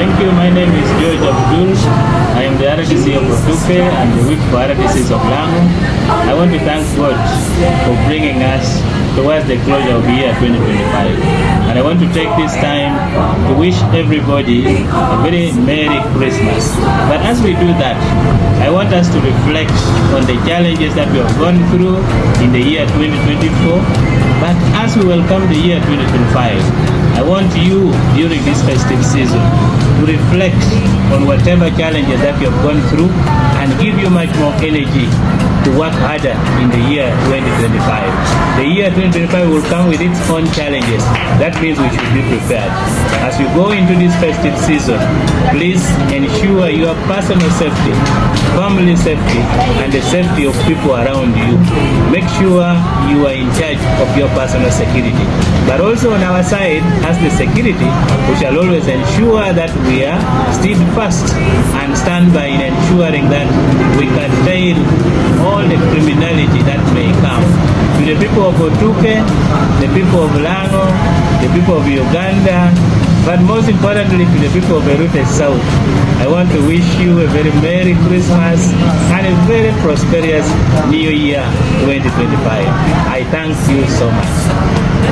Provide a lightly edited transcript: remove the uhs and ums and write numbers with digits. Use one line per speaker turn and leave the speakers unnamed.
Thank you. My name is George Abudul. I am the RDC of Otuke and the whip for RDCs of LANGO. I want to thank God for bringing us towards the closure of the year 2025. And I want to take this time to wish everybody a very Merry Christmas. But as we do that, I want us to reflect on the challenges that we have gone through in the year 2024. But as we welcome the year 2025, I want you during this festive season to reflect on whatever challenges that you have gone through and give you much more energy to work harder in the year 2025. The year 2025 will come with its own challenges. That means we should be prepared. As you go into this festive season, please ensure your personal safety, family safety, and the safety of people around you. Make sure you are in charge of your personal security. But also on our side, as the security, we shall always ensure that we are steadfast and stand by in ensuring that we curtail all the criminality that may come. To the people of Otuke, the people of LANGO, the people of Uganda, but most importantly to the people of Erute South, I want to wish you a very Merry Christmas and a very prosperous New Year 2025. I thank you so much.